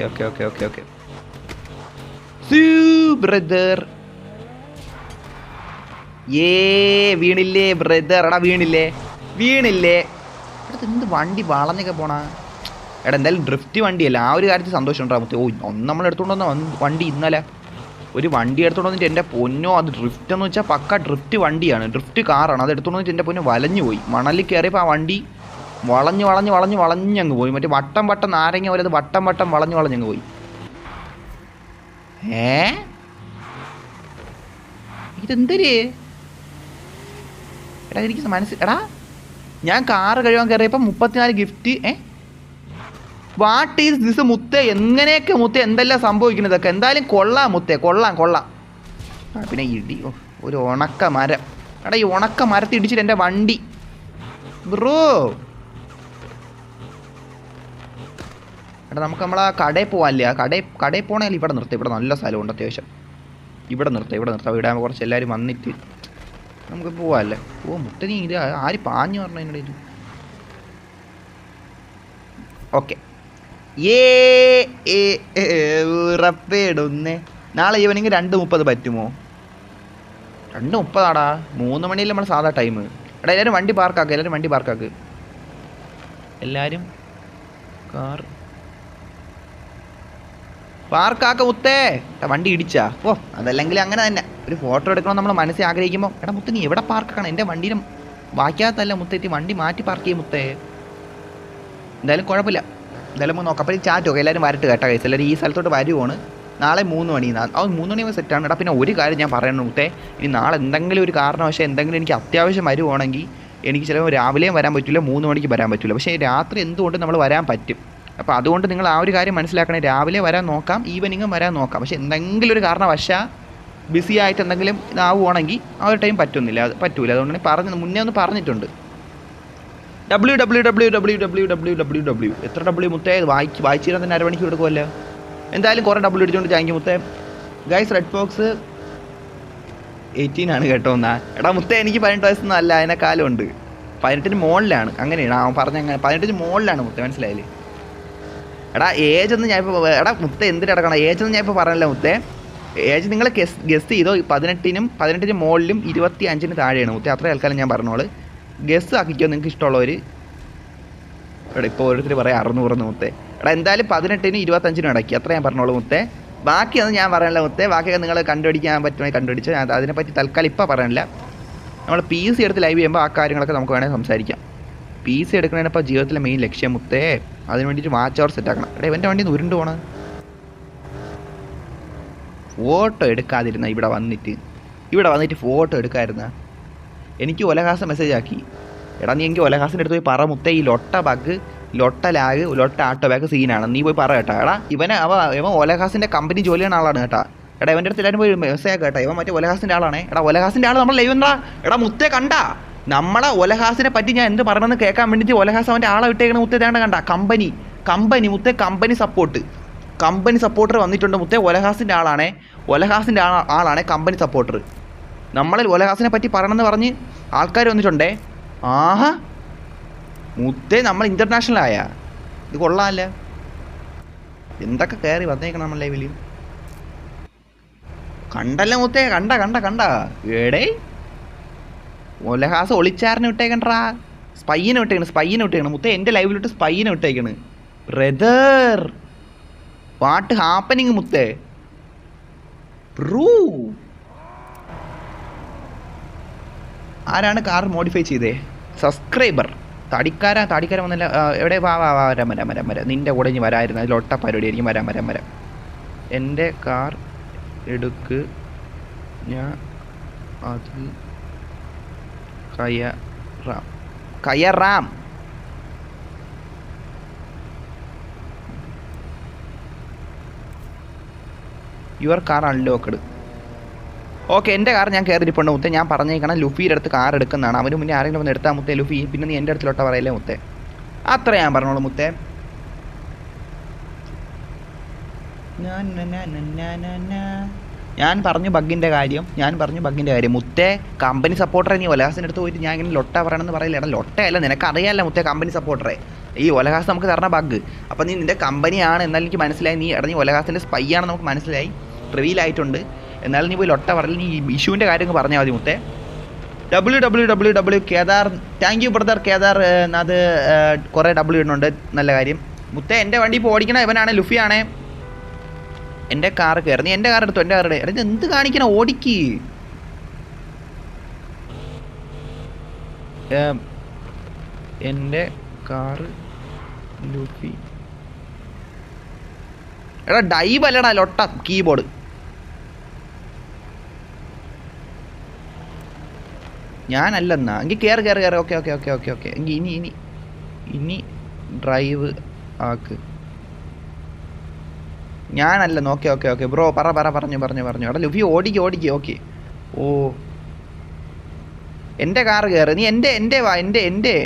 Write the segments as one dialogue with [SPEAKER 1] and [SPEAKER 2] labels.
[SPEAKER 1] Okay okay okay okay okay brother. വീണില്ലേ brother? എടാ വീണില്ലേ എടാ എന്ത് വണ്ടി വളഞ്ഞൊക്കെ പോണ? എടാ എന്തായാലും ഡ്രിഫ്റ്റ് വണ്ടിയല്ല, ആ ഒരു കാര്യത്തിൽ സന്തോഷം ഉണ്ടാകും. നമ്മൾ എടുത്തുകൊണ്ട് വന്ന വണ്ടി ഇന്നലെ ഒരു വണ്ടി എടുത്തുകൊണ്ട് വന്നിട്ട് എൻ്റെ പൊന്നോ, അത് ഡ്രിഫ്റ്റ് എന്ന് വെച്ചാൽ പക്ക ഡ്രിഫ്റ്റ് വണ്ടിയാണ്, ഡ്രിഫ്റ്റ് കാറാണ്. അത് എടുത്തുകൊണ്ട് വന്നിട്ട് എൻ്റെ പൊന്നോ വലഞ്ഞു പോയി. മണലിൽ കയറിയപ്പോൾ ആ വണ്ടി വളഞ്ഞങ്ങ് പോയി. മറ്റേ വട്ടം നാരങ്ങ പോലെ അത് വട്ടം വളഞ്ഞങ്ങ് പോയി. ഇതെന്തര് എടാ എനിക്ക് എടാ ഞാൻ കാറ് കഴുകാൻ കയറിയപ്പോൾ 34 ഗിഫ്റ്റ്. വാട്ട് ഈസ് ദിസ് മുത്തേ? എങ്ങനെയൊക്കെ മുത്തേ എന്തെല്ലാം സംഭവിക്കുന്നതൊക്കെ? എന്തായാലും കൊള്ളാം മുത്തേ, കൊള്ളാം. പിന്നെ ഇടി, ഒരു ഉണക്ക മരം. എടാ ഈ ഉണക്ക മരത്തിൽ ഇടിച്ചിട്ട് എൻ്റെ വണ്ടി ബ്രോ. എടാ നമുക്ക് നമ്മളാ കടയിൽ പോകാനില്ലേ? ആ കടയിൽ പോകണമെങ്കിൽ ഇവിടെ നിർത്താം. ഇവിടെ നല്ല സ്ഥലമുണ്ട് അത്യാവശ്യം. ഇവിടെ നിർത്താം. ഇവിടെ കുറച്ച് എല്ലാവരും വന്നിട്ട് നമുക്ക് പോവാമല്ലേ? മുത്തനി ഇത് ആര് പാഞ്ഞു പറഞ്ഞു അതിനിടയിൽ? ഓക്കെ ഉറപ്പേടുന്നേ. നാളെ ഈവനിങ് 2:30 പറ്റുമോ? 2:30 ആടാ, 3 മണിയിൽ നമ്മൾ സാധാ ടൈം. എടാ എല്ലാവരും വണ്ടി പാർക്കാക്ക്. എല്ലാവരും കാർ പാർക്കാക്ക മുത്തേ. വണ്ടി ഇടിച്ചാ? അതല്ലെങ്കിൽ അങ്ങനെ തന്നെ ഒരു ഫോട്ടോ എടുക്കണം നമ്മൾ മനസ്സിൽ ആഗ്രഹിക്കുമ്പോൾ. എടാ മുത്ത നീ എവിടെ പാർക്കാണ്? എൻ്റെ വണ്ടീനെ ബാക്കിയാത്തല്ല മുത്തേത്തി, വണ്ടി മാറ്റി പാർക്ക് ചെയ്യും മുത്തേ. എന്തായാലും കുഴപ്പമില്ല, എന്തായാലും നോക്കാം. അപ്പോൾ ഈ ചാറ്റോ എല്ലാവരും വരട്ട് കേട്ടോ കൈസ്. എല്ലാവരും ഈ സ്ഥലത്തോട്ട് വരുവാണ്. നാളെ 3 മണി. 3 മണി സെറ്റാണ്. എടാ പിന്നെ ഒരു കാര്യം ഞാൻ പറയണം മുത്തേ, ഇനി നാളെ എന്തെങ്കിലും ഒരു കാരണവശാൽ എന്തെങ്കിലും എനിക്ക് അത്യാവശ്യം വരുവാണെങ്കിൽ എനിക്ക് ചിലപ്പോൾ രാവിലെയും വരാൻ പറ്റില്ല, 3 മണിക്ക് വരാൻ പറ്റില്ല. പക്ഷേ രാത്രി എന്തുകൊണ്ട് നമ്മൾ വരാൻ പറ്റും. അപ്പോൾ അതുകൊണ്ട് നിങ്ങൾ ആ ഒരു കാര്യം മനസ്സിലാക്കണേ. രാവിലെ വരാൻ നോക്കാം, ഈവനിങ്ങും വരാൻ നോക്കാം. പക്ഷേ എന്തെങ്കിലും ഒരു കാരണവശാൽ ബിസി ആയിട്ട് എന്തെങ്കിലും ഇതാവുകയാണെങ്കിൽ ആ ഒരു ടൈം പറ്റൂല. അതുകൊണ്ടാണ് മുന്നേ ഒന്ന് പറഞ്ഞിട്ടുണ്ട്. www. എത്ര W മുത്തേ? വായിച്ചു തരാൻ തന്നെ 1/2 മണിക്കൂർ എടുക്കുമല്ലോ. എന്തായാലും കുറേ W അടിച്ചുകൊണ്ട് താങ്ക് യു മുത്തേ. ഗൈസ് റെഡ് ഫോക്സ് 18 ആണ് കേട്ടോ. എടാ മുത്തേ എനിക്ക് 18 വയസ്സൊന്നും അല്ല, അതിനെക്കാലം ഉണ്ട്. 18 മുകളിലാണ്. അങ്ങനെയാണ് അവൻ പറഞ്ഞ 18 മുകളിലാണ് മുത്തേ, മനസ്സിലായില്ലേ? എടാ ഏജ് ഒന്നും ഞാൻ ഇപ്പോൾ എടാ മുത്തേ എന്തിന് കിടക്കണം? ഏജ് ഒന്നും ഞാൻ ഇപ്പോൾ പറഞ്ഞല്ലോ മുത്തേ. ഏജ് നിങ്ങൾ ഗസ് ചെയ്തോ. 18 മുകളിലും 25 താഴെയാണ് മുത്തേ. അത്ര ആൾക്കാരും ഞാൻ പറഞ്ഞോളൂ. ഗസ് ആക്കിക്കോ നിങ്ങൾക്ക് ഇഷ്ടമുള്ളവർ. എടാ ഇപ്പോൾ ഓരോരുത്തർ പറയാം 600 മുത്തേ. എടാ എന്തായാലും 18-നും 25-നും ഇടയ്ക്ക് അത്ര ഞാൻ പറഞ്ഞോളൂ മുത്തേ. ബാക്കിയൊന്നും ഞാൻ പറയാനില്ല മുത്തേ. ബാക്കിയൊക്കെ നിങ്ങൾ കണ്ടുപിടിക്കാൻ പറ്റുമെങ്കിൽ കണ്ടുപിടിച്ച്. അതിനെപ്പറ്റി തൽക്കാലം ഇപ്പോൾ പറയാനില്ല. നമ്മൾ PC എടുത്ത് ലൈവ് ചെയ്യുമ്പോൾ ആ കാര്യങ്ങളൊക്കെ നമുക്ക് വേണമെങ്കിൽ സംസാരിക്കാം. PC എടുക്കുന്നതിനിപ്പോൾ ജീവിതത്തിലെ മെയിൻ ലക്ഷ്യം മുത്തേ. അതിന് വേണ്ടിയിട്ട് വാച്ച് അവർ സെറ്റ് ആക്കണം. എടാ ഇവൻ്റെ വണ്ടി ഉരുണ്ട് പോകണം. ഫോട്ടോ എടുക്കാതിരുന്ന ഇവിടെ വന്നിട്ട് ഫോട്ടോ എടുക്കാതിരുന്ന എനിക്ക് ഒലഹാസം മെസ്സേജ് ആക്കി. എടാ നീ എനിക്ക് ഒലഹാസിൻ്റെ അടുത്ത് പോയി പറ മുത്തേ, ഈ ലൊട്ട ബഗ്, ലൊട്ട ലാഗ്, ലൊട്ട ആട്ടോ ബാഗ് സീനാണ്. നീ പോയി പറ കേട്ടാ. എടാ ഇവൻ ഒലഹാസിൻ്റെ കമ്പനി ജോലി ചെയ്യുന്ന ആളാണ് കേട്ടാ. എടാ ഇവൻ്റെ അടുത്ത് എല്ലാവരും പോയി മെസ്സേജ് ആക്കാം കേട്ടോ. ഇവൻ മറ്റേ ഒലഹാസിൻ്റെ ആളാണേ. എടാ ഒലഹാസിൻ്റെ ആൾ നമ്മൾ ലൈവ് എന്താ? എടാ മുത്തേ കണ്ടാ നമ്മളെ ഒലഹാസിനെ പറ്റി ഞാൻ എന്ത് പറയണമെന്ന് കേൾക്കാൻ വേണ്ടിയിട്ട് ഒലഹാസ് അവൻ്റെ ആളെ വിട്ടേക്കണ മുത്തേ. കണ്ട കമ്പനി മുത്തേ, കമ്പനി സപ്പോർട്ടർ വന്നിട്ടുണ്ട് മുത്തേ. ഒലഹാസിൻ്റെ ആളാണേ കമ്പനി സപ്പോർട്ടർ. നമ്മളിൽ ഒലഹാസിനെ പറ്റി പറയണമെന്ന് പറഞ്ഞ് ആൾക്കാർ വന്നിട്ടുണ്ടേ. ആഹാ മുത്തേ നമ്മൾ ഇൻ്റർനാഷണൽ ആയ ഇത് കൊള്ളാമല്ല. എന്തൊക്കെ കയറി വന്നേക്കണം നമ്മൾ ലൈവിൽ. കണ്ടല്ലേ മുത്തേ? കണ്ട ഏടേ ഒലഹാസ് ഒളിച്ചാറിനെ വിട്ടേക്കണ്ടാ. സ്പൈനെ വിട്ടേക്കണം മുത്തേ. എൻ്റെ ലൈവിലോട്ട് സ്പൈനെ വിട്ടേക്കണ്. ബ്രദർ വാട്ട് ഹാപ്പനിങ് മുത്തേ? ബ്രൂ ആരാണ് കാർ മോഡിഫൈ ചെയ്തേ? സബ്സ്ക്രൈബർ താടിക്കാരൻ വന്നില്ല. എവിടെ വരാം. നിൻ്റെ കൂടെ ഇനി വരായിരുന്നു. അതിലൊട്ട പരിപാടി ആയിരിക്കും. വരാം. എൻ്റെ കാർ എടുക്ക്, ഞാൻ അത് കയറാം. Your car unlocked. ഓക്കെ എൻ്റെ കാർ ഞാൻ കയറിയിരിപ്പുണ്ട് മുത്തേ. ഞാൻ പറഞ്ഞേക്കണം ലുഫിയുടെ അടുത്ത് കാർ എടുക്കുന്നതാണ്. അവന് മുന്നേ ആരെങ്കിലും ഒന്ന് എടുത്താൽ മുത്തേ ലുഫി. പിന്നെ നീ എൻ്റെ അടുത്തിലോട്ട് പറയല്ലേ മുത്തേ. അത്ര ഞാൻ പറഞ്ഞോളൂ മുത്തേ. ഞാൻ പറഞ്ഞു ബഗ്ഗിൻ്റെ കാര്യം മുത്തേ. കമ്പനി സപ്പോർട്ടറെ നീ ഒലഹാസിൻ്റെ അടുത്ത് പോയിട്ട് ഞാൻ ഇങ്ങനെ ലൊട്ട പറയണമെന്ന് പറയില്ല. എടാ ലൊട്ടയല്ല, നിനക്കറിയാമല്ലോ മുത്തേ കമ്പനി സപ്പോർട്ടറെ. ഈ ഒലഹാസ് നമുക്ക് തരണ ബഗ്. അപ്പോൾ നീ നിൻ്റെ കമ്പനിയാണ് എന്നാലും എനിക്ക് മനസ്സിലായി. നീ നീ ഒലഹാസിൻ്റെ സ്പൈ ആണെന്ന് നമുക്ക് മനസ്സിലായി, റിവീലായിട്ടുണ്ട്. എന്നാലും നീ പോയി ലൊട്ട പറഞ്ഞില്ല. നീ ഇഷ്യൂവിൻ്റെ കാര്യങ്ങൾ പറഞ്ഞാൽ മതി മുത്തേ. WWW Kedar, thank you brother Kedar. അത് കുറേ W ഇടുന്നുണ്ട്, നല്ല കാര്യം മുത്തേ. എൻ്റെ വണ്ടി ഇപ്പോൾ ഓടിക്കണ ഇവനാണ്, ലുഫിയാണേ. എൻ്റെ കാർ കയറി, നീ എൻ്റെ കാർ എടുത്തു. എൻ്റെ കാർ എടുത്ത് എന്ത് കാണിക്കണം, ഓടിക്ക്. എൻ്റെ കാറ് ലുഫി. എടാ ഡൈവ് അല്ലടാ ലൊട്ട കീബോർഡ്. ഞാനല്ലെന്നാ എങ്കിൽ കയറി കയറി കയറി. Okay okay okay okay okay എങ്കിൽ ഇനി ഇനി ഇനി ഡ്രൈവ് ആക്ക്. ഞാനല്ലെന്ന്. ഓക്കെ ഓക്കെ ഓക്കെ ബ്രോ പറഞ്ഞു. എടാ ലുഫി ഓടിക്ക് ഓടിക്ക്. ഓക്കെ ഓ എൻ്റെ കാറ് കയറി. നീ എൻ്റെ വാ എൻ്റെ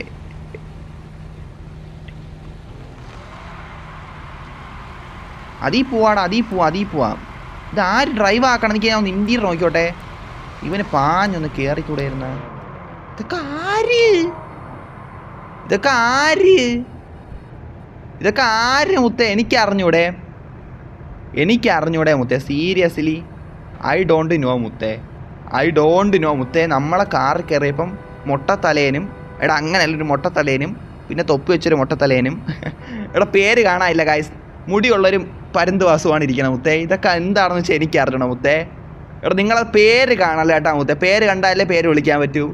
[SPEAKER 1] അതീ പോവാം. ഇത് ആര് ഡ്രൈവ് ആക്കണം? എനിക്ക് ഞാൻ ഒന്ന് ഇന്ത്യയിൽ നോക്കിക്കോട്ടെ. ഇവന് പാഞ്ഞൊന്ന് കയറിക്കൂടായിരുന്ന. ഇതൊക്കെ ആര് മുത്തേ? എനിക്കറിഞ്ഞൂടെ മുത്തേ. സീരിയസ്ലി ഐ ഡോണ്ട് നോ മുത്തേ. നമ്മളെ കാറിൽ കയറിയപ്പം മൊട്ടത്തലേനും, എടാ അങ്ങനെയല്ല, ഒരു മൊട്ടത്തലേനും പിന്നെ തൊപ്പി വെച്ചൊരു മൊട്ടത്തലേനും. എടാ പേര് കാണാനില്ല ഗായ്സ്, മുടിയുള്ളൊരു പരുന്തുവാസുമാണ് ഇരിക്കണം മുത്തേ. ഇതൊക്കെ എന്താണെന്ന് വെച്ചാൽ എനിക്കറിയണം മുത്തേ. എടാ നിങ്ങളെ പേര് കാണാല്ല കേട്ടാ മുത്തേ. പേര് കണ്ടാലേ പേര് വിളിക്കാൻ പറ്റൂ.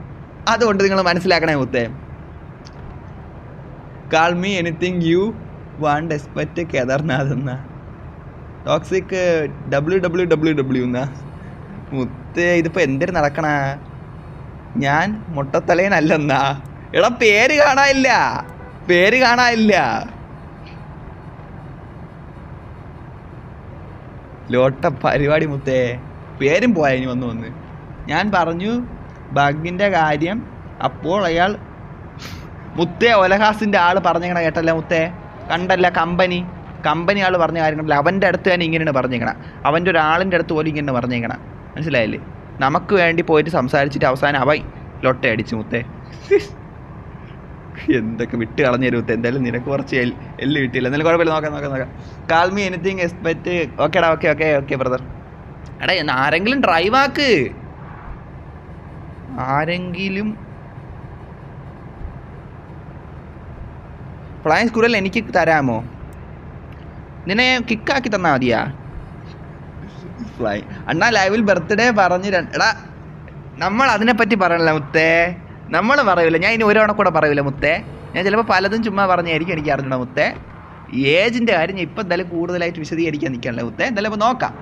[SPEAKER 1] അതുകൊണ്ട് നിങ്ങൾ മനസ്സിലാക്കണേ മുത്തേ. Call me anything you want expect Kedarnath എന്നാ. ടോക്സിക് WWW എന്നാ മുത്തേ. ഇതിപ്പോൾ എന്തിനു നടക്കണ? ഞാൻ മുട്ടത്തലേനല്ലെന്നാ. എടാ പേര് കാണാനില്ല. ലോട്ട പരിപാടി മുത്തേ. പേരും പോയാ ഇനി വന്ന് ഞാൻ പറഞ്ഞു ബഗിൻ്റെ കാര്യം. അപ്പോൾ അയാൾ മുത്തേ ഒലഹാസിൻ്റെ ആൾ പറഞ്ഞേക്കണ കേട്ടല്ല മുത്തേ. കണ്ടല്ല കമ്പനി ആൾ പറഞ്ഞ കാര്യം കണ്ടല്ല. അവൻ്റെ അടുത്ത് തന്നെ ഇങ്ങനെയാണ് പറഞ്ഞേക്കണം. അവൻ്റെ ഒരാളിൻ്റെ അടുത്ത് പോലും ഇങ്ങനെ പറഞ്ഞേക്കണം. മനസ്സിലായില്ലേ? നമുക്ക് വേണ്ടി പോയിട്ട് സംസാരിച്ചിട്ട് അവസാനം അവൻ ലൊട്ട അടിച്ചു മുത്തേ. എന്തൊക്കെ വിട്ട് കളഞ്ഞു തരും മുത്തേ. എന്തായാലും നിനക്ക് കുറച്ച് എല്ല് കിട്ടിയില്ല. എന്നാലും കുഴപ്പമില്ല, നോക്കാം. Call me anything expect. ഓക്കേടാ ഓക്കെ ബ്രദർ. എടാ ആരെങ്കിലും ഡ്രൈവ് ആക്ക്. ഫ്ലൈങ് സ്ക്വിറൽ എനിക്ക് തരാമോ? നിന്നെ കിക്കാക്കി തന്നാ മതിയാ? അണ്ണാ ലൈവിൽ ബർത്ത്ഡേ പറഞ്ഞ് എടാ നമ്മൾ അതിനെപ്പറ്റി പറയണില്ല മുത്തേ. നമ്മൾ പറയൂല. ഞാൻ ഇനി ഒരാളെ കൂടെ പറയൂല മുത്തേ. ഞാൻ ചിലപ്പോൾ പലതും ചുമ്മാ പറഞ്ഞായിരിക്കും. എനിക്ക് അറിഞ്ഞൂടാ മുത്തേ. ഏജിൻ്റെ കാര്യം ഞാൻ ഇപ്പം എന്തായാലും കൂടുതലായിട്ട് വിശദീകരിക്കാൻ നിൽക്കാനല്ലേ മുത്തേ. എന്തായാലും ഇപ്പോൾ നോക്കാം.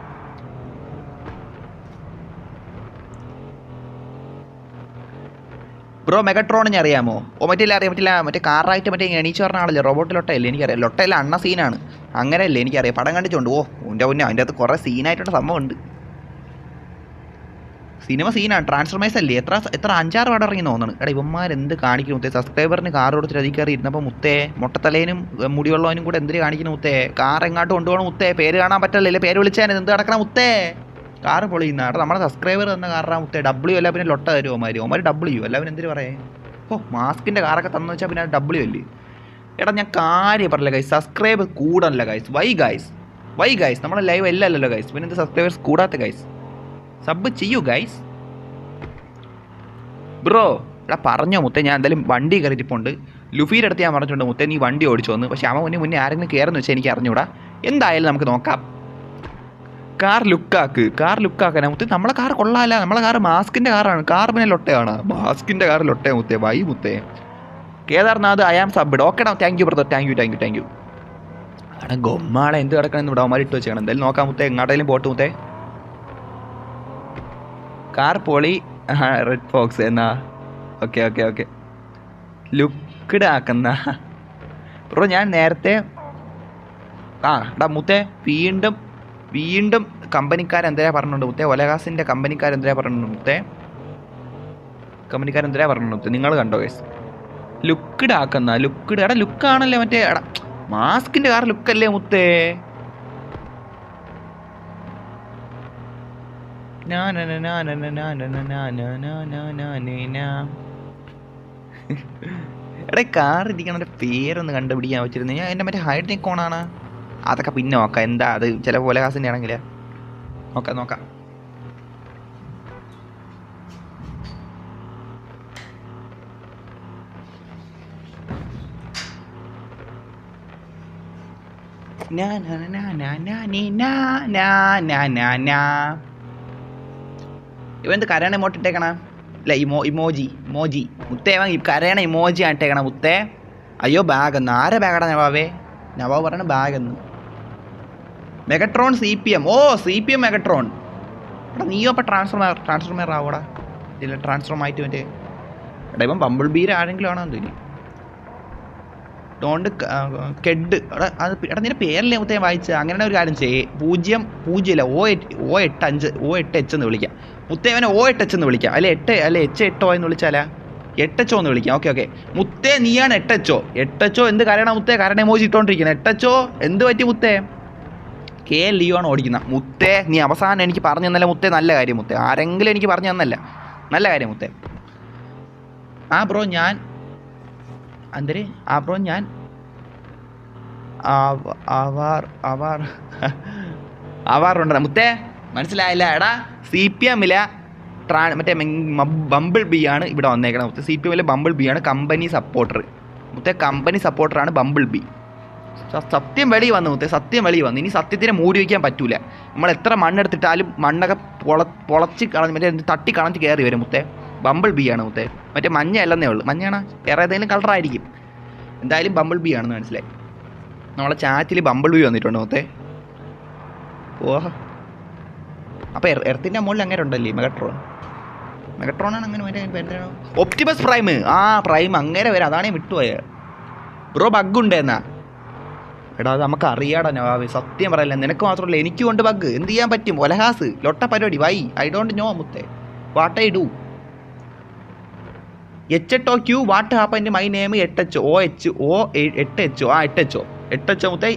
[SPEAKER 1] ബ്രോ മെഗട്രോണിനെ അറിയാമോ? അറിയാൻ മറ്റേ കാറായിട്ട് മറ്റേ എണീച്ച് പറഞ്ഞ ആളല്ലേ, റോബോട്ട് ലൊട്ടയല്ലേ? എനിക്കറിയാം. ലൊട്ടയല്ല, അണ്ണ സീനാണ്. അങ്ങനെയല്ലേ? എനിക്കറിയാം, പടം കണ്ടിട്ടുണ്ട്. എൻ്റെ അതിൻ്റെ അകത്ത് കുറേ സീനായിട്ടുള്ള സംഭവം ഉണ്ട്. സിനിമ സീനാണ്. ട്രാൻസ്ഫോർമേഴ്സ് അല്ലേ? എത്ര 5-6 പടം ഇറങ്ങി തോന്നുന്നു. എടാ ഇവന്മാരെന്ത് കാണിക്കുന്നു മുത്തേ? സബ്സ്ക്രൈബറിന് കാർ കൊടുത്തിട്ട് അതിൽ കയറി ഇരുന്നപ്പോൾ മുത്തേ മൊട്ടത്തലേനും മുടിയുള്ളവനും കൂടെ എന്തിനു കാണിക്കുന്നു മുത്തേ? കാർ എങ്ങോട്ട് കൊണ്ടുപോകണം മുത്തേ? പേര് കാണാൻ പറ്റില്ല. പേര് വിളിച്ചാൽ എന്ത് നടക്കണം മുത്തേ? കാറ് പൊളിയുന്ന. എടാ നമ്മളെ സബ്സ്ക്രൈബർ തന്ന കാറാ മുത്തേ. W അല്ല പിന്നെ ലൊട്ട തരും ഓമാര് W. എല്ലാവരും എന്തിനു പറയേ? മാസ്കിൻ്റെ കാറൊക്കെ തന്നു വെച്ചാൽ പിന്നെ W അല്ലേ? എടാ ഞാൻ കാര്യം പറയില്ല ഗൈസ്. സബ്സ്ക്രൈബ് കൂടല്ല ഗൈസ്. വൈ ഗൈസ് നമ്മളെ ലൈവ് അല്ലല്ലോ ഗൈസ്. പിന്നെ എന്ത് സബ്സ്ക്രൈബേഴ്സ് കൂടാത്ത ഗൈസ്? സബ് ചെയ്യൂ ഗൈസ്. ബ്രോ എടാ പറഞ്ഞോ മുത്തേ. ഞാൻ എന്തായാലും വണ്ടി കയറിയിട്ടുണ്ട്. ലുഫിയുടെ അടുത്ത് ഞാൻ പറഞ്ഞിട്ടുണ്ട് മുത്തേ നീ വണ്ടി ഓടിച്ചു വന്ന്. പക്ഷേ അവൻ മുന്നേ ആരെങ്കിലും കയറുന്നു വെച്ചാൽ എനിക്ക് അറിഞ്ഞൂടാ. എന്തായാലും നമുക്ക് നോക്കാം. കാർ ലുക്കാക്കാനാ മുത്തേ. നമ്മളെ കാർ കൊള്ളാമല്ല. നമ്മളെ കാർ മാസ്കിൻ്റെ കാറാണ്. കാർ പിന്നെ ലൊട്ടയാണ്. മാസ്കിൻ്റെ കാർ ലൊട്ടയാണ് മുത്തേ. വൈ മുത്തേ. Kedarnath I am subbed. ഓക്കെടാ. Thank you brother. Thank you. അവിടെ ഗൊമ്മാളെ എന്ത് കിടക്കണമെന്ന് ഇവിടെ അവന്മാർ ഇട്ട് വെച്ചാണ്. എന്തായാലും നോക്കാം മുത്തേ. എങ്ങോട്ടെങ്കിലും പോട്ട് മുത്തേ. കാർ പൊളി. റെഡ് ഫോക്സ് എന്നാ. ഓക്കെ ലുക്ക്ഡ് ആക്കുന്ന ബ്രോ. ഞാൻ നേരത്തെ എടാ മുത്തേ വീണ്ടും കമ്പനിക്കാരെന്തിനാ പറഞ്ഞിട്ടുണ്ട് മുത്തേ? ഒലഹാസിൻ്റെ കമ്പനിക്കാരെന്തിനാ പറഞ്ഞിട്ടുണ്ട് മുത്തേ? നിങ്ങൾ കണ്ടോ ഗൈസ്? ലുക്ക്ഡ് ആക്കുന്ന. എടാ ലുക്കാണല്ലേ മറ്റേ. എടാ മാസ്കിൻ്റെ കാർ ലുക്കല്ലേ മുത്തേ? എടാ കാർ ഇരിക്കണ പേരൊന്ന് കണ്ടുപിടിക്കാൻ പറ്റിരുന്നു. ഞാൻ എൻ്റെ മറ്റേ ഹൈഡ് നിക്കോണാണ്. അതൊക്കെ പിന്നെ നോക്കാം. എന്താ അത് ചില കൊലകാസിൻ്റെ ആണെങ്കിൽ നോക്കാം. ഇവന്ത് കരയണ ഇമോട്ട് ഇട്ടേക്കണ? അല്ല ഇമോജി മുത്തേ കരയണ ഇമോജി ആണ് ഇട്ടേക്കണ മുത്തേ. അയ്യോ ബാഗെന്ന് ആരെ ബാഗടാ നവാബേ? നവാബ് പറയണ ബാഗെന്ന്. Megatron CPM. ഓ CPM മെഗട്രോൺ. എടാ നീയോ അപ്പം ട്രാൻസ്ഫോർമർ ആവോടാ? ഇല്ല ട്രാൻസ്ഫോം ആയിട്ട് മറ്റേ എടാ ഇപ്പം ബമ്പിൾ ബീർ ആരെങ്കിലും ആണോ തോന്നി. ഡോണ്ട് കെഡ്. അത് എടാ നിന്റെ പേരല്ലേ മുത്തേ വായിച്ച? അങ്ങനെ ഒരു കാര്യം ചെയ്യേ. 0 O8H എന്ന് വിളിക്കാം മുത്തേ. അവനെ O8H എന്ന് വിളിക്കാം. അല്ലെ H8O എന്ന് വിളിച്ചാലാ 8HO എന്ന് വിളിക്കാം. ഓക്കെ മുത്തേ നീയാണ് 8HO. എന്ത് കരയണ മുത്തേ? കരണ എമോജി ഇട്ടോണ്ടിരിക്കുന്നത് 8HO. എന്ത് പറ്റി മുത്തേ? KLEO ആണ് ഓടിക്കുന്ന മുത്തേ. നീ അവസാനം എനിക്ക് പറഞ്ഞു തന്നല്ല മുത്തേ. നല്ല കാര്യം മുത്തേ. ആരെങ്കിലും എനിക്ക് പറഞ്ഞു തന്നല്ല. നല്ല കാര്യം മുത്തേ. ബ്രോ ഞാൻ അവാറുണ്ട മുത്തേ. മനസ്സിലായില്ല എടാ. CPM മറ്റേ ബമ്പിൾ ബി ആണ് ഇവിടെ വന്നേക്കണം മുത്തേ. CPM ബമ്പിൾ ബി ആണ് കമ്പനി സപ്പോർട്ടർ മുത്തേ. കമ്പനി സപ്പോർട്ടറാണ് ബമ്പിൾ ബി. സത്യം വെളി വന്നു മുത്തേ. സത്യം വെളി വന്നു. ഇനി സത്യത്തിനെ മൂടി വയ്ക്കാൻ പറ്റൂല. നമ്മൾ എത്ര മണ്ണെടുത്തിട്ടാലും മണ്ണൊക്കെ പൊളച്ച് കളഞ്ഞ് മറ്റേ തട്ടി കളഞ്ഞ് കയറി വരും മുത്തേ. ബമ്പിൾ ബി ആണ് മുത്തേ. മറ്റേ മഞ്ഞ അല്ലെന്നേ ഉള്ളൂ. മഞ്ഞാണ് വേറെ ഏതെങ്കിലും കളറായിരിക്കും. എന്തായാലും ബമ്പിൾ ബി ആണെന്ന് മനസ്സിലായി. നമ്മളെ ചാറ്റിൽ ബമ്പിൾ ബി വന്നിട്ടുണ്ട് മുത്തേ. ഓഹോ അപ്പോൾ എർത്തിൻ്റെ മുകളിൽ അങ്ങനെ ഉണ്ടല്ലേ മെഗട്രോണാണ് അങ്ങനെ മറ്റേ ഒപ്റ്റിമസ് പ്രൈം. പ്രൈം അങ്ങനെ വരാം. അതാണേ വിട്ടുപോയത് ബ്രോ. ബഗ് ഉണ്ടെന്നാ എടാ അത് നമുക്ക് അറിയാടാ നവാബ്. സത്യം പറയല്ല. നിനക്ക് മാത്രമല്ല എനിക്കും ഉണ്ട് ബഗ്. എന്ത് ചെയ്യാൻ പറ്റും? ഒലഹാസ് ലൊട്ട പരിപാടി. വൈ ഐ ഡോണ്ട് നോ മുത്തേ. What I do? HOQ what happened my name 8HO 8HO മുത്തേ.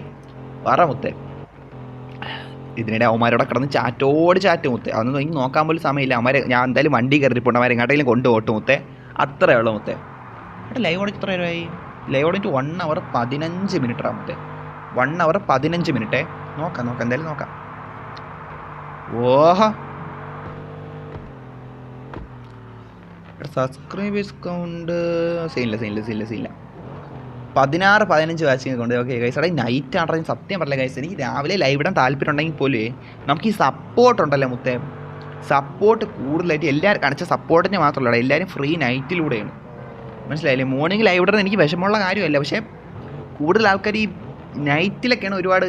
[SPEAKER 1] പറ മുത്തേ. ഇതിനിടെ അവന്മാരോടെ കിടന്ന് ചാറ്റ് മുത്തേ. അതൊന്നും എനിക്ക് നോക്കാൻ പോലും സമയമില്ല. ഞാൻ എന്തായാലും വണ്ടി കയറിപ്പോണ്ട് അവരെ എങ്ങോട്ടെങ്കിലും കൊണ്ടുപോട്ട് മുത്തേ. അത്രേ ഉള്ളൂ മുത്തേ. എടാ ലൈവ് ഓടിച്ച് എത്ര രൂപയായി? ലൈവ് ഓടിച്ച് 1 hour 15 മിനിറ്റാണ് മുത്തേ. 1 hour 15 മിനിറ്റേ. നോക്കാം എന്തായാലും നോക്കാം. ഓഹോ സബ്സ്ക്രൈബേഴ്സ് കൗണ്ട് സീനില്ല 16-15 വാച്ചിങ് കൊണ്ട്. Okay guys. എടാ നൈറ്റ് ആണെങ്കിൽ സത്യം പറയില്ല ഗൈസ്. എനിക്ക് രാവിലെ ലൈവ് ഇടാൻ താല്പര്യം ഉണ്ടെങ്കിൽ പോലും നമുക്ക് ഈ സപ്പോർട്ട് ഉണ്ടല്ലോ മുത്തേ. സപ്പോർട്ട് കൂടുതലായിട്ട് എല്ലാവരും കാണിച്ച സപ്പോർട്ടിന് മാത്രമല്ല എല്ലാവരും ഫ്രീ നൈറ്റിലൂടെയാണ്. മനസ്സിലായില്ലേ? മോർണിംഗ് ലൈവ് ഇടുന്നത് എനിക്ക് വിഷമമുള്ള കാര്യമല്ല. പക്ഷേ കൂടുതൽ ആൾക്കാർ ഈ നൈറ്റിലൊക്കെയാണ് ഒരുപാട്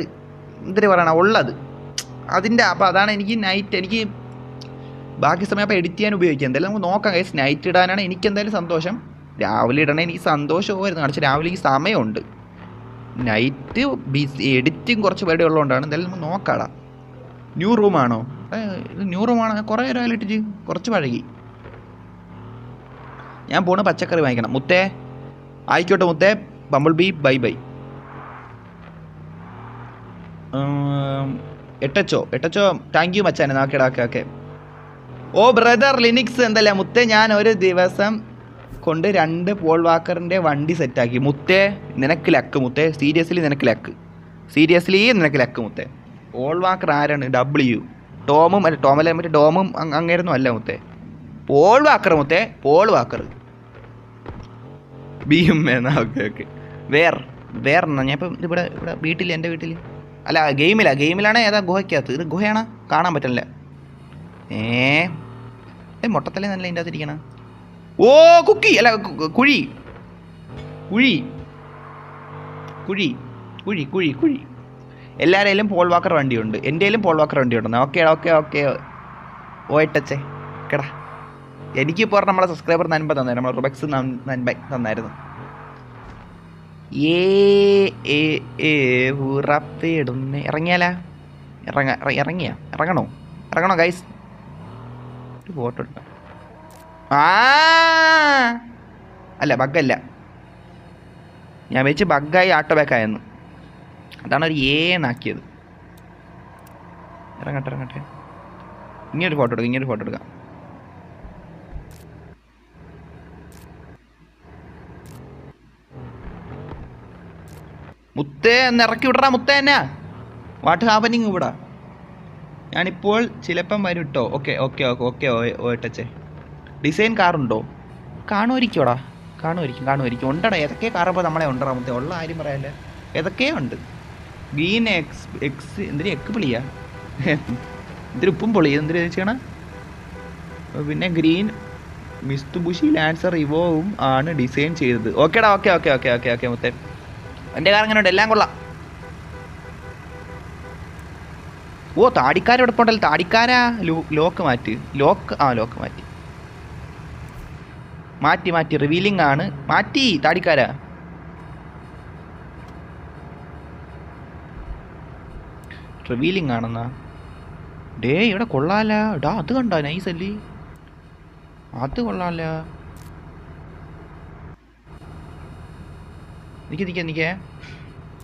[SPEAKER 1] എന്തിനു പറയണം ഉള്ളത്. അപ്പോൾ അതാണ് എനിക്ക് ബാക്കി സമയം അപ്പോൾ എഡിറ്റ് ചെയ്യാൻ ഉപയോഗിക്കുക. എന്തായാലും നമുക്ക് നോക്കാം ഗൈസ്. നൈറ്റ് ഇടാനാണ് എനിക്ക് എന്തായാലും സന്തോഷം. രാവിലെ ഇടണേ എനിക്ക് സന്തോഷമായിരുന്നു. കാണിച്ചാൽ രാവിലെ ഈ സമയമുണ്ട്. നൈറ്റ് എഡിറ്റിങ് കുറച്ച് പേരുടെ ഉള്ളതുകൊണ്ടാണ്. എന്തായാലും നമുക്ക് നോക്കാടാ. ന്യൂ റൂമാണോ? ഇത് ന്യൂ റൂമാണോ? കുറേ രാവിലെ ഇട്ടിട്ട് കുറച്ച് പഴകി. ഞാൻ പോണ് പച്ചക്കറി വാങ്ങിക്കണം മുത്തേ. ആയിക്കോട്ടെ മുത്തേ. Bumble bee bye 8HO thank you മച്ചാനെ. ഓക്കെ. ഓ ബ്രദർ ലിനിക്സ് എന്തല്ല മുത്തേ. ഞാൻ ഒരു ദിവസം കൊണ്ട് 2 പോൾ വാക്കറിൻ്റെ വണ്ടി സെറ്റാക്കി മുത്തേ. നിനക്ക് ലക്ക് മുത്തേ. സീരിയസ്ലി നിനക്ക് ലക്ക് മുത്തേ. പോൾ വാക്കർ ആരാണ്? ടോമും ടോമല്ല മറ്റേ ഡോമും അങ്ങേരൊന്നും അല്ല മുത്തേ. പോൾ വാക്കർ മുത്തേ. ബിയും എന്നാ. ഓക്കെ വേറെ ഞാൻ ഇപ്പം ഇവിടെ വീട്ടിൽ എൻ്റെ വീട്ടിൽ അല്ല ഗെയിമിലാണ്. ഏതാ ഗുഹയ്ക്കകത്ത്? ഇത് ഗുഹയാണ് കാണാൻ പറ്റില്ല. മുട്ടത്തല്ലേ നല്ല അതിൻ്റെ അകത്തിരിക്കണം. ഓ കുക്കി അല്ല കുഴി. എല്ലാവരുടെയും പോൾ വാക്കർ വണ്ടിയുണ്ട്. എൻ്റെ കയ്യിലും പോൾ വാക്കർ വണ്ടിയുണ്ട്. ഓക്കെ ഓയിട്ടച്ചേ കേടാ. എനിക്കിപ്പോൾ നമ്മളെ സബ്സ്ക്രൈബർ 9 തന്നായിരുന്നു. നമ്മളെ റുബക്സ് 9 തന്നായിരുന്നു. ഉറപ്പിടുന്നേ. ഇറങ്ങണോ ഗൈസ്? ഒരു ഫോട്ടോ എടുക്കാം. അല്ല ബഗ്ഗല്ല. ഞാൻ വെച്ച് ബഗ്ഗായി ആട്ടോ ബാക്കായെന്ന്. അതാണ് ഒരു എന്നാക്കിയത്. ഇറങ്ങട്ടെ. ഇങ്ങനൊരു ഫോട്ടോ എടുക്കാം. 1 മുത്തേ ഒന്ന് ഇറക്കി വിടറാ മുത്തേ എന്നാ വാട്ട് ഹാപ്പനിങ് ഇവിടെ. ഞാനിപ്പോൾ ചിലപ്പം വരും കേട്ടോ. ഓക്കെ ഓക്കെ ഓക്കെ ഓക്കെ ഓട്ടച്ചേ. ഡിസൈൻ കാറുണ്ടോ? കാണുമായിരിക്കുമോടാ, കാണുമായിരിക്കും ഉണ്ടടാ. ഏതൊക്കെ കാറപ്പോൾ നമ്മളെ ഉണ്ടടാ മുത്തേ, ഉള്ള കാര്യം പറയാല്ലേ. ഏതൊക്കെയോ ഉണ്ട്. ഗ്രീൻ എക്സ് എന്തിനു എക്ക് പൊളിയാ, എന്തിനു ഉപ്പും പൊളി, എന്തിനു ചെയ്യണം. പിന്നെ ഗ്രീൻ മിസ്തുബുഷി ലാൻസർ ഇവോവും ആണ് ഡിസൈൻ ചെയ്തത്. ഓക്കേടാ okay okay okay okay okay മുത്തേ. എൻ്റെ കാർ അങ്ങനെ ഉണ്ട്, എല്ലാം കൊള്ളാം. ഓ താടിക്കാരോടെ പോണ്ടല്ലോ, താടിക്കാരാ. ലോക്ക് മാറ്റി, ലോക്ക് മാറ്റി റിവീലിംഗ് ആണ്. മാറ്റി താടിക്കാരാ. റിവീലിംഗ് ആണെന്നാ. ഡേ ഇവിടെ കൊള്ളാല ഡാ, അത് കണ്ടോ നൈസല്ലേ, അത് കൊള്ളാല. നിൽക്കേ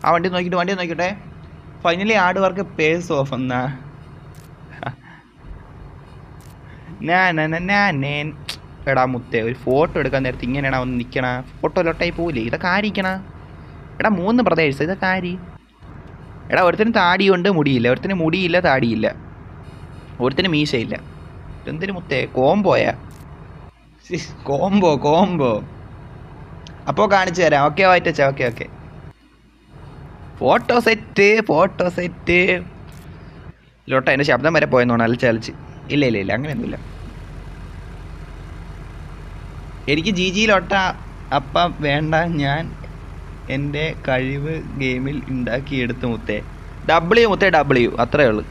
[SPEAKER 1] ആ വണ്ടി നോക്കിട്ടെ. Finally hard work pays off എന്നാ. എടാ മുത്തേ, ഒരു ഫോട്ടോ എടുക്കാൻ നേരത്തെ ഇങ്ങനെയാണോ ഒന്ന് നിൽക്കണ? ഫോട്ടോ ലൊട്ടായി പോവില്ലേ? ഇതൊക്കെ ആരിക്കണ? എടാ 3 ബ്രദേഴ്സ്, ഇതൊക്കെ ആരി? എടാ ഒരുത്തിന് താടിയുണ്ട് മുടിയില്ല, ഒരുത്തിന് മുടിയില്ല താടിയില്ല, ഒരുത്തിന് മീശയില്ല. എന്തിനു മുത്തേ കോംബോയാ? കോംബോ അപ്പോൾ കാണിച്ചു തരാം. ഓക്കെ വായിട്ടച്ചാ. ഓക്കെ ഫോട്ടോ സെറ്റ് ലോട്ട. എൻ്റെ ശബ്ദം വരെ പോയെന്ന് അലച്ച്. ഇല്ല അങ്ങനെയൊന്നുമില്ല. എനിക്ക് ജി ലോട്ട അപ്പം വേണ്ട, ഞാൻ എൻ്റെ കഴിവ് ഗെയിമിൽ ഉണ്ടാക്കിയെടുത്ത് മുത്തേ. ഡബ്ല്യു അത്രേ ഉള്ളു.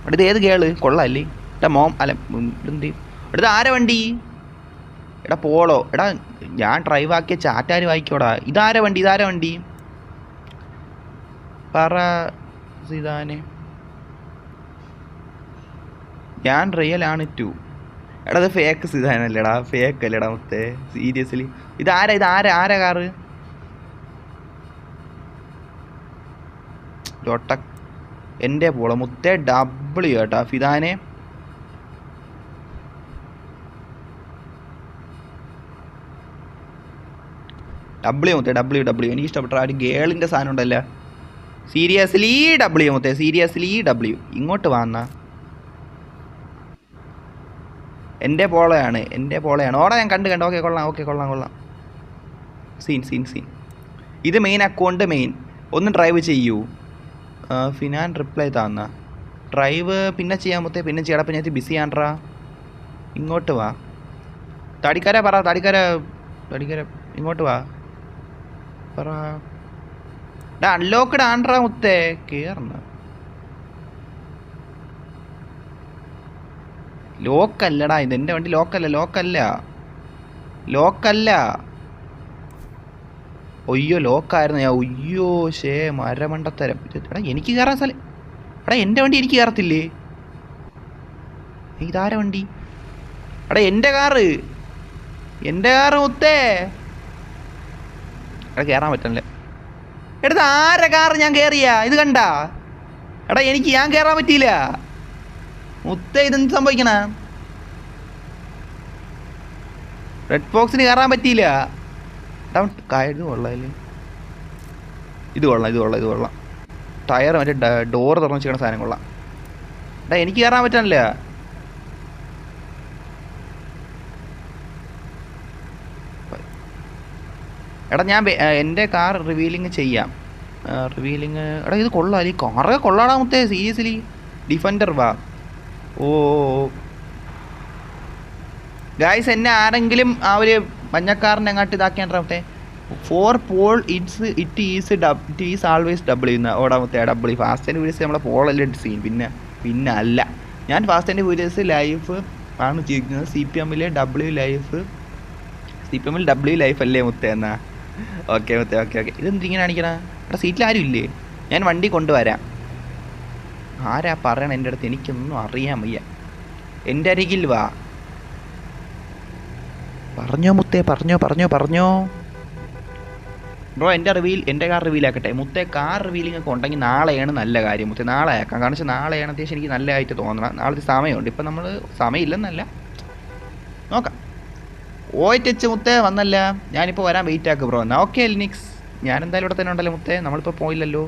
[SPEAKER 1] അടുത്ത് ഏത് കേള് കൊള്ളാല്ലേ? എടാ മോം അല്ല എന്ത് എടുത്ത് ആരെ വണ്ടി? എടാ പോളോ. എടാ ഞാൻ ഡ്രൈവ് ആക്കിയ ചാറ്റാര് വായിക്കോടാ. ഇതാരെ വണ്ടി പറ സിതാനെ. ഞാൻ റിയൽ ആണ് 2. എടാ അത് ഫേക്ക് സിതാനല്ലേടാ, ഫേക്ക് അല്ലേടാ മുത്തേ, സീരിയസ്ലി. ഇതാരാ കാറ്? ലോട്ട എൻ്റെ പോള മുത്തേ. ഡബ്ല്യു കേട്ടാ ഫിദാനെ. ഡബ്ല്യു മുത്തേ, ഡബ്ല്യു എനിക്ക് ഇഷ്ടപ്പെട്ട ഒരു ഗേളിൻ്റെ സാധനം ഉണ്ടല്ലോ. സീരിയസ്ലി ഡബ്ല്യു മുത്തേ, സീരിയസ്ലി ഡബ്ല്യു. ഇങ്ങോട്ട് വന്നാ എൻ്റെ പോളയാണ്. ഓടാ ഞാൻ കണ്ട്. ഓക്കെ കൊള്ളാം. സീൻ. ഇത് മെയിൻ അക്കൗണ്ട് ഒന്ന് ഡ്രൈവ് ചെയ്യൂ. ഫിനാൻ റിപ്ലൈ താന്ന ഡ്രൈവ് പിന്നെ ചെയ്യാൻ മുത്തേ, പിന്നെ ചെയ്യടപ്പം ഞാൻ ബിസി ആണ്ട്രാ. ഇങ്ങോട്ട് വാ താടിക്കാര പറ. താടിക്കാര ഇങ്ങോട്ട് വാ പറ. അൺലോക്ക്ഡ് ആണ്ട്രാ മുത്തേ, കേറണ. ലോക്കല്ലടാ ഇത്, എൻ്റെ വണ്ടി ലോക്കല്ല. ഒയ്യോ ലോക്കായിരുന്നു ഞാൻ. ഒയ്യോ മരമണ്ടത്തരം. എടാ എനിക്ക് കയറാൻ സ്ഥലം. എടാ എൻ്റെ വണ്ടി എനിക്ക് കയറത്തില്ലേ? ഇതാര വണ്ടി? എടാ എൻ്റെ കാറ് മുത്തേ. എടാ കയറാൻ പറ്റണല്ലേ. എടുത്ത് ആരെ കാറ് ഞാൻ കയറിയാ? ഇത് കണ്ടാ? എടാ ഞാൻ കയറാൻ പറ്റിയില്ല മുത്തേ. ഇതെന്ത് സംഭവിക്കണ? റെഡ് ഫോക്സിന് കയറാൻ പറ്റിയില്ല. ഇത് കൊള്ളാം. ടയർ മറ്റേ ഡോറ് തുറന്ന് വെച്ചിരിക്കണ സാധനം കൊള്ളാം. എടാ എനിക്ക് കയറാൻ പറ്റാനില്ല. എടാ ഞാൻ എൻ്റെ കാർ റിവീലിങ് ചെയ്യാം. എടാ ഇത് കൊള്ളാം. ഈ കാറൊക്കെ കൊള്ളാടാ മുത്തേ, സീരിയസ്ലി. ഡിഫൻഡർ വാ. ഓ ഗായ്സ്, എന്നെ ആരെങ്കിലും ആ ഒരു മഞ്ഞക്കാറിനെ അങ്ങോട്ട് ഇതാക്കിയാണ്ടേ. 4 പോൾ ഇറ്റ് ഈസ് ആൾവേസ് ഡബ്ല്യു എന്ന ഓടാമത്തെ. ഡബ്ല്യു ഫാസ്റ്റ് ആൻഡ് ഫ്യൂരിയസ് നമ്മളെ പോളല്ലേ സീൻ. പിന്നെ അല്ല, ഞാൻ ഫാസ്റ്റ് ആൻഡ് ഫ്യൂരിയസ് ലൈഫ് ആണ് ജീവിക്കുന്നത്. CPM ഡബ്ല്യു ലൈഫ് അല്ലേ മുത്തേ എന്നാ. ഓക്കെ മുത്തേ. ഇതെന്തിങ്ങനെ കാണിക്കണ? ഇവിടെ സീറ്റിൽ ആരും ഇല്ലേ? ഞാൻ വണ്ടി കൊണ്ടുവരാം. ആരാ പറയണ എൻ്റെ അടുത്ത്? എനിക്കൊന്നും അറിയാൻ വയ്യ. എൻ്റെ അരികിൽ വാ. പറഞ്ഞോ മുത്തേ, പറഞ്ഞോ ബ്രോ. എൻ്റെ കാർ റിവീലാക്കട്ടെ മുത്തേ. കാർ റിവീലിംഗ് ഒക്കെ ഉണ്ടെങ്കിൽ നാളെയാണ് നല്ല കാര്യം മുത്തേ. നാളെ ആക്കാം. കാരണം വെച്ചാൽ നാളെയാണ് അത്യാവശ്യം എനിക്ക് നല്ലതായിട്ട് തോന്നണം. നാളത്തെ സമയമുണ്ട്. ഇപ്പം നമ്മൾ സമയമില്ലെന്നല്ല, നോക്കാം. ഓയിറ്റ് മുത്തേ വന്നല്ല. ഞാനിപ്പോൾ വരാൻ വെയിറ്റ് ആക്കുക ബ്രോ. എന്നാ ഓക്കെ ലിനിക്സ് ഞാൻ എന്തായാലും ഇവിടെ തന്നെ ഉണ്ടല്ലോ മുത്തേ, നമ്മളിപ്പോൾ പോയില്ലല്ലോ.